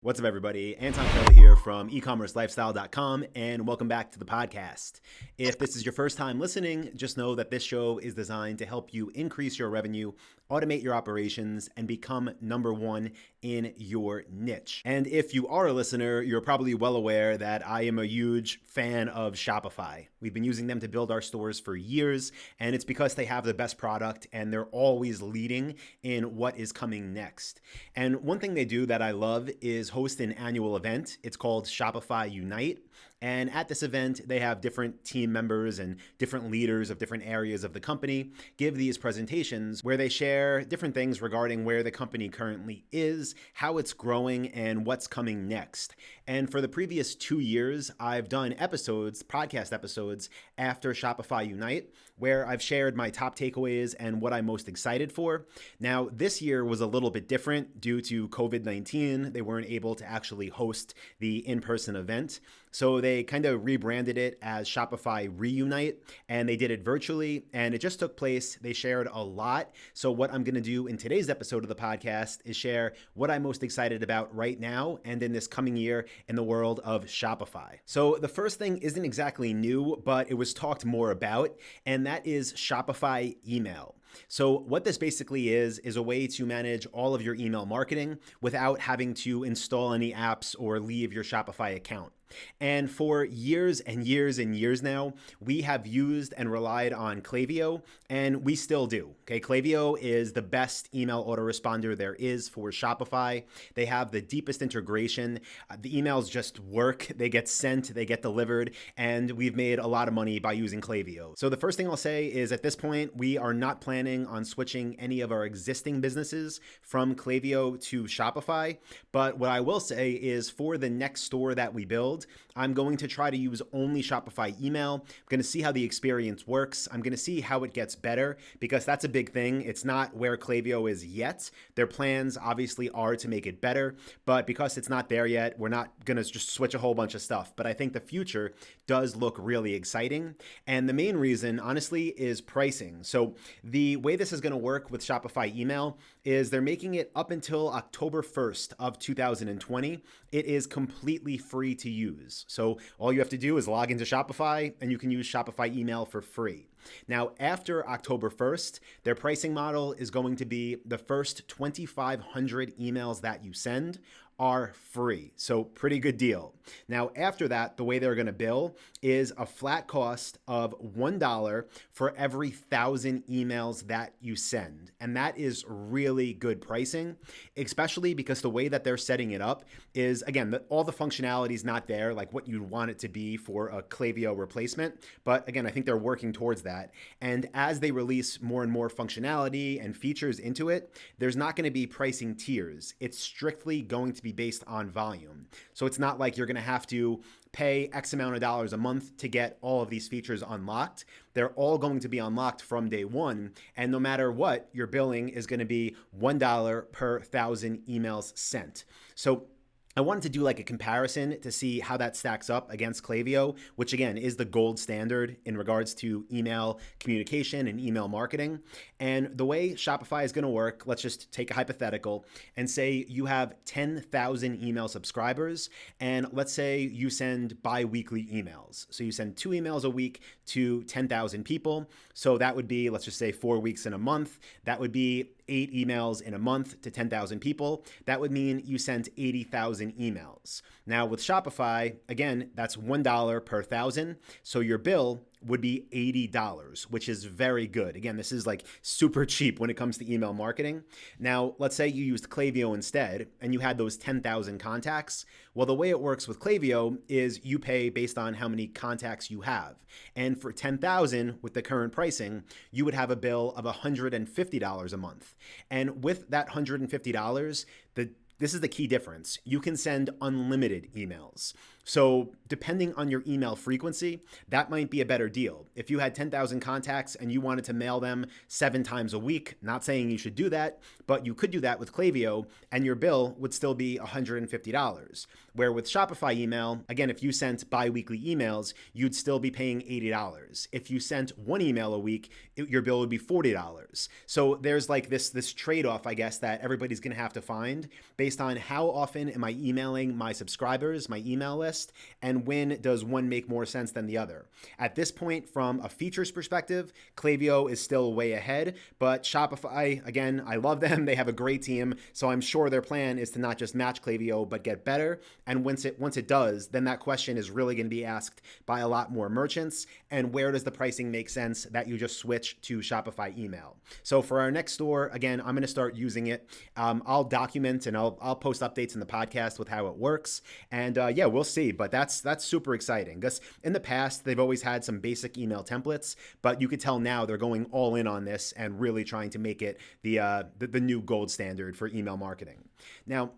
What's up, everybody? Anton Kraly here from eCommerceLifestyle.com, and welcome back to the podcast. If this is your first time listening, just know that this show is designed to help you increase your revenue, automate your operations, and become number one in your niche. And if you are a listener, you're probably well aware that I am a huge fan of Shopify. We've been using them to build our stores for years, and it's because they have the best product and they're always leading in what is coming next. And one thing they do that I love is host an annual event. It's called Shopify Reunite. And at this event, they have different team members and different leaders of different areas of the company give these presentations where they share different things regarding where the company currently is, how it's growing, and what's coming next. And for the previous 2 years, I've done podcast episodes after Shopify Unite, where I've shared my top takeaways and what I'm most excited for. Now, this year was a little bit different due to COVID-19. They weren't able to actually host the in-person event. So they kind of rebranded it as Shopify Reunite, and they did it virtually, and it just took place. They shared a lot. So what I'm going to do in today's episode of the podcast is share what I'm most excited about right now and in this coming year in the world of Shopify. So the first thing isn't exactly new, but it was talked more about, and that is Shopify Email. So what this basically is a way to manage all of your email marketing without having to install any apps or leave your Shopify account. And for years and years and years now, we have used and relied on Klaviyo, and we still do. Okay, Klaviyo is the best email autoresponder there is for Shopify. They have the deepest integration. The emails just work. They get sent, they get delivered, and we've made a lot of money by using Klaviyo. So the first thing I'll say is at this point, we are not planning on switching any of our existing businesses from Klaviyo to Shopify. But what I will say is for the next store that we build, I'm going to try to use only Shopify email. I'm going to see how the experience works. I'm going to see how it gets better because that's a big thing. It's not where Klaviyo is yet. Their plans obviously are to make it better, but because it's not there yet, we're not going to just switch a whole bunch of stuff. But I think the future does look really exciting. And the main reason, honestly, is pricing. So the way this is going to work with Shopify email is they're making it up until October 1st of 2020. It is completely free to use. So all you have to do is log into Shopify and you can use Shopify email for free. Now, after October 1st, their pricing model is going to be the first 2,500 emails that you send are free. So pretty good deal. Now, after that, the way they're going to bill is a flat cost of $1 for every 1,000 emails that you send. And that is really good pricing, especially because the way that they're setting it up is, again, all the functionality is not there like what you'd want it to be for a Klaviyo replacement. But again, I think they're working towards that. And as they release more and more functionality and features into it, there's not going to be pricing tiers. It's strictly going to be based on volume. So it's not like you're going to have to pay X amount of dollars a month to get all of these features unlocked. They're all going to be unlocked from day one. And no matter what, your billing is going to be $1 per 1,000 emails sent. So I wanted to do like a comparison to see how that stacks up against Klaviyo, which again is the gold standard in regards to email communication and email marketing. And the way Shopify is going to work, let's just take a hypothetical and say you have 10,000 email subscribers, and let's say you send bi-weekly emails. So you send 2 emails a week to 10,000 people. So that would be, let's just say 4 weeks in a month. That would be 8 emails in a month to 10,000 people. That would mean you sent 80,000 emails. Now with Shopify, again, that's $1 per 1,000. So your bill would be $80, which is very good. Again, this is like super cheap when it comes to email marketing. Now, let's say you used Klaviyo instead and you had those 10,000 contacts. Well, the way it works with Klaviyo is you pay based on how many contacts you have. And for 10,000 with the current pricing, you would have a bill of $150 a month. And with that $150, this is the key difference. You can send unlimited emails. So depending on your email frequency, that might be a better deal. If you had 10,000 contacts and you wanted to mail them 7 times a week, not saying you should do that, but you could do that with Klaviyo and your bill would still be $150. Where with Shopify email, again, if you sent bi-weekly emails, you'd still be paying $80. If you sent one email a week, your bill would be $40. So there's like this trade-off, I guess, that everybody's going to have to find based on how often am I emailing my subscribers, my email list, and when does one make more sense than the other. At this point, from a features perspective, Klaviyo is still way ahead, but Shopify, again, I love them. They have a great team, so I'm sure their plan is to not just match Klaviyo, but get better. And once it does, then that question is really going to be asked by a lot more merchants. And where does the pricing make sense that you just switch to Shopify email? So for our next store, again, I'm going to start using it. I'll document and I'll post updates in the podcast with how it works. And yeah, we'll see. But that's super exciting because in the past, they've always had some basic email templates, but you could tell now they're going all in on this and really trying to make it the new gold standard for email marketing. Now,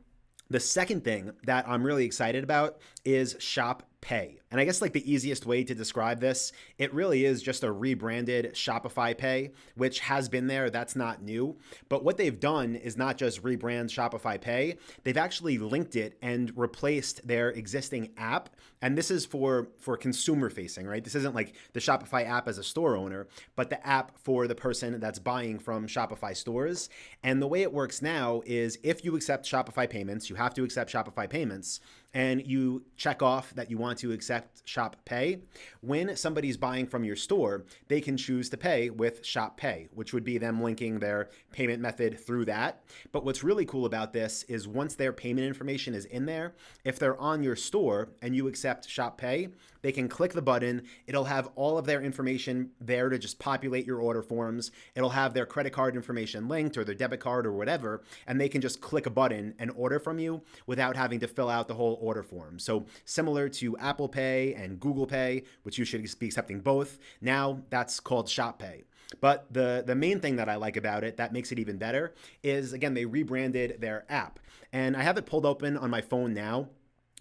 the second thing that I'm really excited about is ShopPay. And I guess like the easiest way to describe this, it really is just a rebranded Shopify Pay, which has been there. That's not new. But what they've done is not just rebrand Shopify Pay, they've actually linked it and replaced their existing app. And this is for consumer facing, right? This isn't like the Shopify app as a store owner, but the app for the person that's buying from Shopify stores. And the way it works now is if you accept Shopify payments, you have to accept Shopify payments, and you check off that you want to accept ShopPay. When somebody's buying from your store, they can choose to pay with ShopPay, which would be them linking their payment method through that. But what's really cool about this is once their payment information is in there, if they're on your store and you accept ShopPay, they can click the button. It'll have all of their information there to just populate your order forms. It'll have their credit card information linked or their debit card or whatever, and they can just click a button and order from you without having to fill out the whole order form. So similar to Apple Pay and Google Pay, which you should be accepting both, now that's called ShopPay. But the main thing that I like about it that makes it even better is, again, they rebranded their app. And I have it pulled open on my phone now.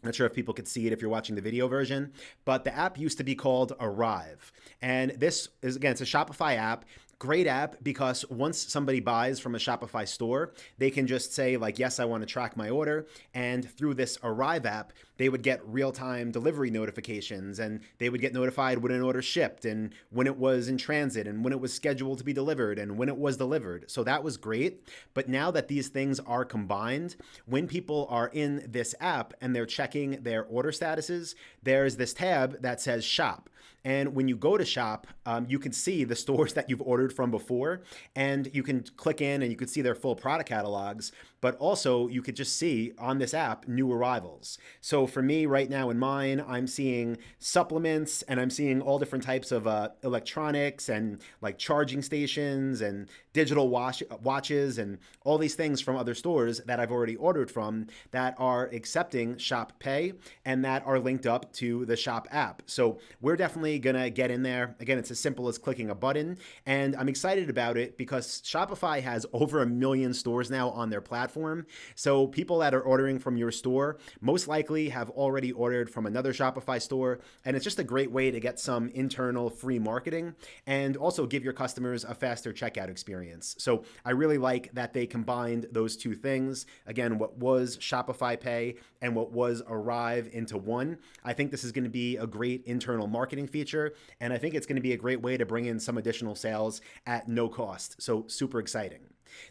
Not sure if people could see it if you're watching the video version, but the app used to be called Arrive. And this is, again, it's a Shopify app. Great app because once somebody buys from a Shopify store, they can just say like, yes, I want to track my order. And through this Arrive app, they would get real-time delivery notifications and they would get notified when an order shipped and when it was in transit and when it was scheduled to be delivered and when it was delivered. So that was great. But now that these things are combined, when people are in this app and they're checking their order statuses, there's this tab that says Shop. And when you go to Shop, you can see the stores that you've ordered from before, and you can click in and you can see their full product catalogs, but also you could just see on this app new arrivals. So for me right now in mine, I'm seeing supplements and I'm seeing all different types of electronics and like charging stations and digital watches and all these things from other stores that I've already ordered from that are accepting Shop Pay and that are linked up to the Shop app. So we're definitely gonna get in there. Again, it's as simple as clicking a button, and I'm excited about it because Shopify has over 1 million stores now on their platform. So people that are ordering from your store most likely have already ordered from another Shopify store, and it's just a great way to get some internal free marketing and also give your customers a faster checkout experience. So I really like that they combined those two things. Again, what was Shopify Pay and what was Arrive into one. I think this is going to be a great internal marketing feature, and I think it's going to be a great way to bring in some additional sales at no cost. So super exciting.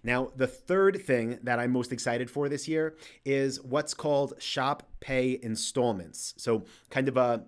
Now, the third thing that I'm most excited for this year is what's called ShopPay Installments. So kind of a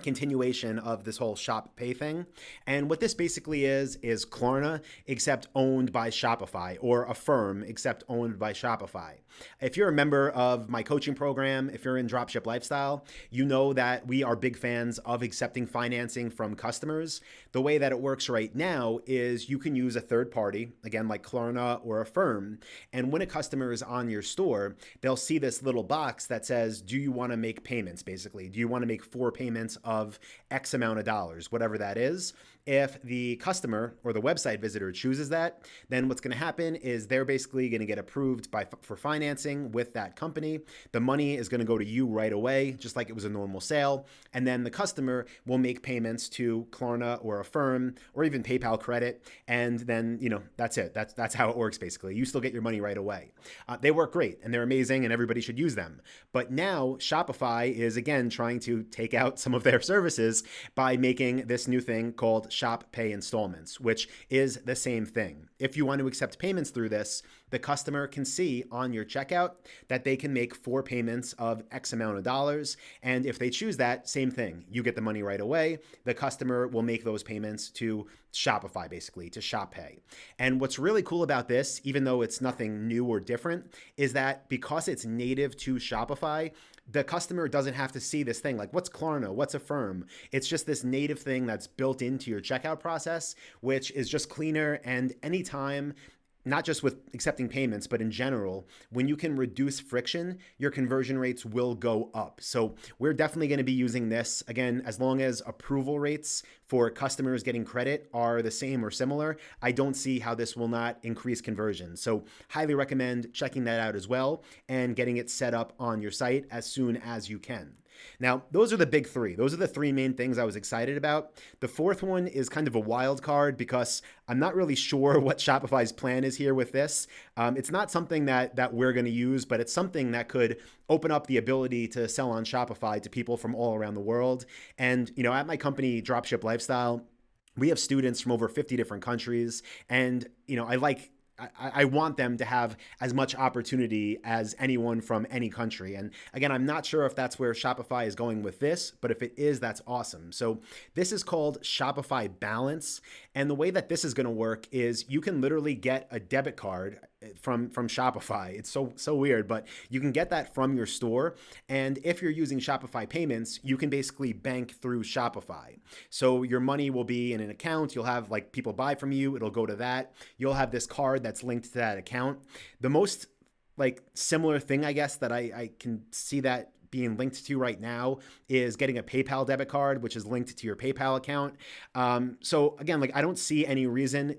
continuation of this whole ShopPay thing. And what this basically is Klarna, except owned by Shopify, or Affirm, except owned by Shopify. If you're a member of my coaching program, if you're in Dropship Lifestyle, you know that we are big fans of accepting financing from customers. The way that it works right now is you can use a third party, again, like Klarna or Affirm, and when a customer is on your store, they'll see this little box that says, do you want to make payments, basically? Do you want to make 4 payments of X amount of dollars, whatever that is. If the customer or the website visitor chooses that, then what's going to happen is they're basically going to get approved for financing with that company. The money is going to go to you right away, just like it was a normal sale. And then the customer will make payments to Klarna or Affirm or even PayPal credit. And then, that's it. That's how it works, basically. You still get your money right away. They work great and they're amazing and everybody should use them. But now Shopify is, again, trying to take out some of their services by making this new thing called ShopPay Installments, which is the same thing. If you want to accept payments through this, the customer can see on your checkout that they can make 4 payments of X amount of dollars. And if they choose that, same thing. You get the money right away. The customer will make those payments to Shopify, basically, to ShopPay. And what's really cool about this, even though it's nothing new or different, is that because it's native to Shopify, the customer doesn't have to see this thing like, what's Klarna, what's Affirm? It's just this native thing that's built into your checkout process, which is just cleaner. And anytime, not just with accepting payments, but in general, when you can reduce friction, your conversion rates will go up. So we're definitely going to be using this. Again, as long as approval rates for customers getting credit are the same or similar, I don't see how this will not increase conversion. So highly recommend checking that out as well and getting it set up on your site as soon as you can. Now, those are the big 3. Those are the 3 main things I was excited about. The 4th one is kind of a wild card because I'm not really sure what Shopify's plan is here with this. It's not something that we're going to use, but it's something that could open up the ability to sell on Shopify to people from all around the world. And, at my company, Dropship Lifestyle, we have students from over 50 different countries. And, I want them to have as much opportunity as anyone from any country. And again, I'm not sure if that's where Shopify is going with this, but if it is, that's awesome. So this is called Shopify Balance. And the way that this is going to work is you can literally get a debit card from Shopify. It's so weird, but you can get that from your store. And if you're using Shopify payments, you can basically bank through Shopify. So your money will be in an account. You'll have people buy from you. It'll go to that. You'll have this card that's linked to that account. The most similar thing, I guess, that I can see that being linked to right now is getting a PayPal debit card, which is linked to your PayPal account. So again, I don't see any reason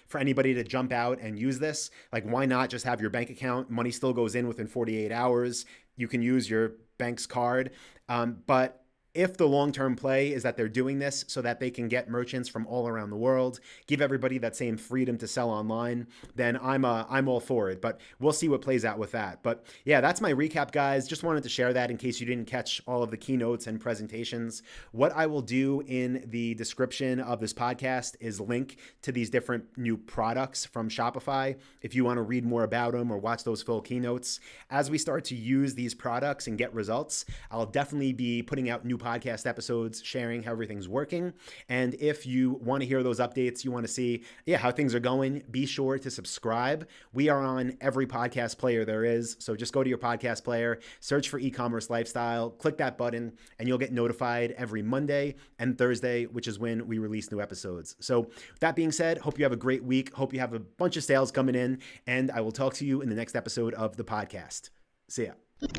for anybody to jump out and use this. Why not just have your bank account? Money still goes in within 48 hours. You can use your bank's card. But if the long-term play is that they're doing this so that they can get merchants from all around the world, give everybody that same freedom to sell online, then I'm all for it. But we'll see what plays out with that. But yeah, that's my recap, guys. Just wanted to share that in case you didn't catch all of the keynotes and presentations. What I will do in the description of this podcast is link to these different new products from Shopify if you want to read more about them or watch those full keynotes. As we start to use these products and get results, I'll definitely be putting out new podcast episodes sharing how everything's working. And if you want to hear those updates, you want to see how things are going, be sure to subscribe. We are on every podcast player there is. So just go to your podcast player, search for eCommerce Lifestyle, click that button, and you'll get notified every Monday and Thursday, which is when we release new episodes. So that being said, hope you have a great week. Hope you have a bunch of sales coming in, and I will talk to you in the next episode of the podcast. See ya.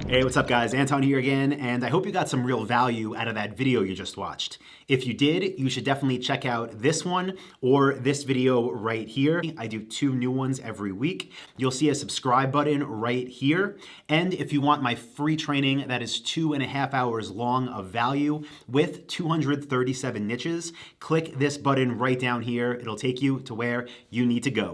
Hey, what's up, guys? Anton here again, and I hope you got some real value out of that video you just watched. If you did, you should definitely check out this one or this video right here. I do 2 new ones every week. You'll see a subscribe button right here. And if you want my free training that is 2.5 hours long of value with 237 niches, click this button right down here. It'll take you to where you need to go.